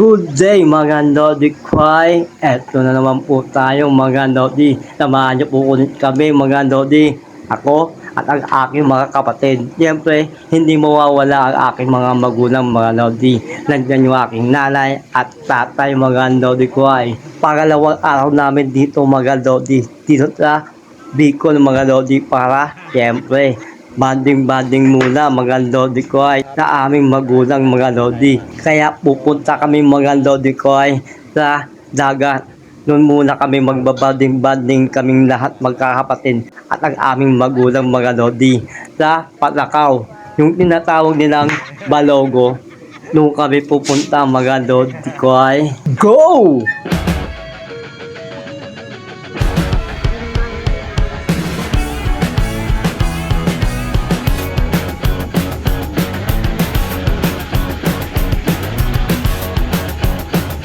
Good day mga Lodi Kway. Eto na naman po tayo mga Lodi. Samahan niyo po ulit kami mga Lodi. Ako at ang aking mga kapatid. Siyempre, hindi mawawala ang aking mga magulang mga Lodi. Nandiyan yung aking nanay at tatay mga Lodi Kway. Pangalawang araw namin dito mga Lodi. Dito sa Bicol mga Lodi para siyempre banding-banding muna mga Lodi ko ay sa aming magulang mga Lodi. Kaya pupunta kami mga Lodi ko ay sa dagat. Doon muna kami magbabanding-banding kaming lahat magkakapatid at ang aming magulang mga Lodi sa Patakaw. Yung tinatawag nilang Balogo. Doon kami pupunta mga Lodi ko ay go!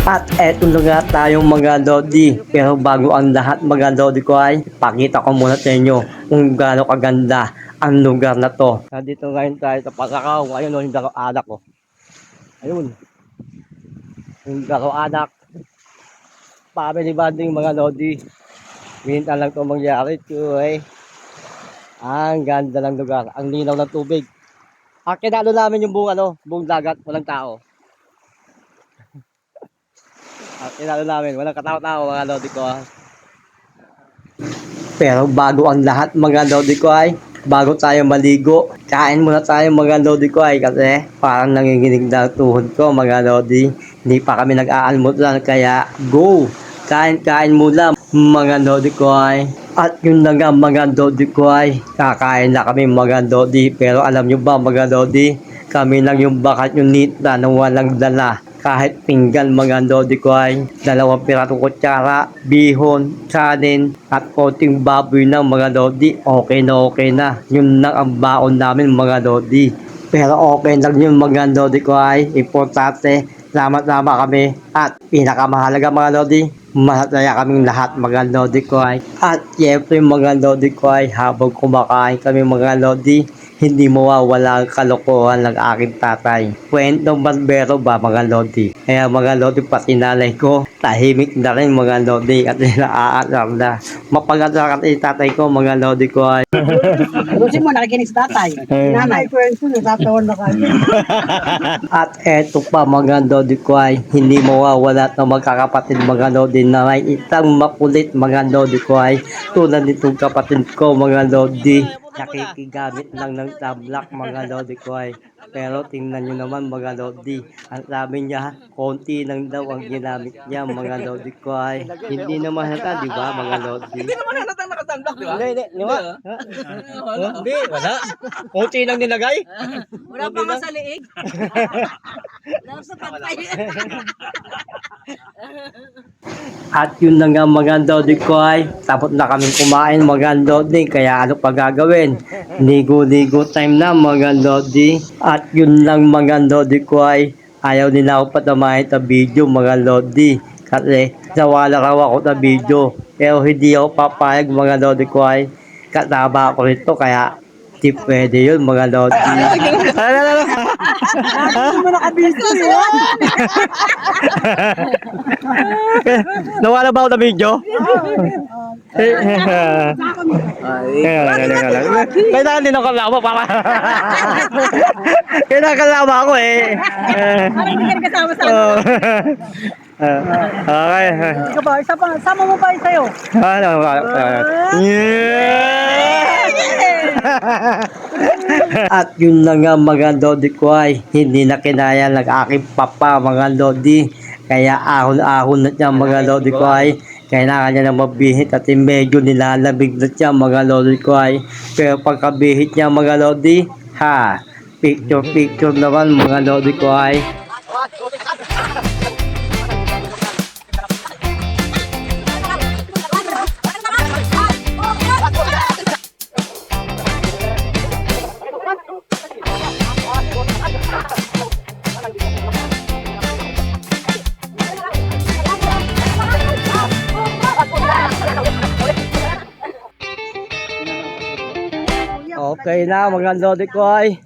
At eto na nga tayong mga Lodi. Pero bago ang lahat mga Lodi ko ay pakita ko muna sa inyo kung gaano kaganda ang lugar na to. Nandito ngayon tayo sa Pasakaw. Ayun o, yung daro anak ko. Ayun. Yung daro anak. Family bonding mga Lodi. Minsan lang ito mangyari. Ay. Ang ganda ng lugar. Ang linaw ng tubig. Ang kinalo namin yung buong dagat. Walang tao. At inalo namin, walang katao-tao mga Lodi ko. Pero bago ang lahat mga Lodi ko ay, bago tayo maligo, kain muna tayo mga Lodi ko ay kasi parang nanginginig na tuhod ko mga Lodi. Hindi pa kami nag-aalmusal kaya go! Kain muna mga Lodi ko ay. At yun na nga mga Lodi ko ay, kakain na kami mga Lodi. Pero alam nyo ba mga Lodi, kami lang yung bakat yung nita na walang dala. Kahit pinggan mga Lodi ko ay 2 piratong kutsara, bihon, kanin, at konting baboy na mga Lodi. Okay na. Yun lang ang baon namin mga Lodi. Pero okay lang yun mga Lodi ko ay. Importante, sama-sama kami. At pinakamahalaga mga Lodi, masaya kaming lahat mga Lodi ko ay. At syempre mga Lodi ko ay, habang kumakain kami mga Lodi, hindi mawawala ang kalokohan ng aking tatay. Kwentong barbero ba mga Lodi? Kaya mga Lodi, pati nanay ko, tahimik na rin mga Lodi at naaasar na. Mapangasar yung tatay ko mga Lodi ko ay. Lusin mo, nakikinig sa tatay. Nanay ko yun, natatawan na kayo. At eto pa mga Lodi ko ay, hindi mawawala ng magkakapatid mga Lodi na may isang makulit mga Lodi ko ay. Tulad nitong kapatid ko mga Lodi. Nakikigamit lang ng tablock mga Lodi ko ay. Pero tingnan nyo naman mga Lodi. Ang sabi niya, konti lang daw ang ginamit niya mga Lodi ko ay. Hindi naman halata, di ba mga Lodi? Hindi naman halata naka-sunblock, di ba? Hindi, di ba? Hindi, wala. Konti lang nilagay. Wala pa nga sa liig. Wala sa pantay. At yun na nga mga Lodi ko ay. Tapos na kaming kumain mga Lodi. Kaya ano pa gagawin? Ligo-ligo time na mga Lodi. At yun lang mga Lodi ko ay. Ayaw nila ako patamahin sa video mga Lodi. Kasi nawala raw ako sa video. Pero hindi ako papayag mga Lodi ko ay. Kasama ako rito kaya di pwede yun mga Lodi. Hindi mo nakabito yun. Nawala ba ako sa video? Kailangan din ako kalama para. Kailangan kalama ako eh. Parang hindi ka kasama sa ano. Okay. Ikaw ba? Isa pa, sama mo pa isa yun. At yun na nga mga Lodi ko ay hindi na kinaya ng aking papa mga Lodi. Kaya ahon-ahon na siya mga Lodi ko ay. Kailangan niya na mabihit at medyo nilalamig na siya mga Lodi ko ay. Pero pagkabihit niya mga Lodi, ha, picture naman mga Lodi ko ay. Okay na mga Lodi ko ay.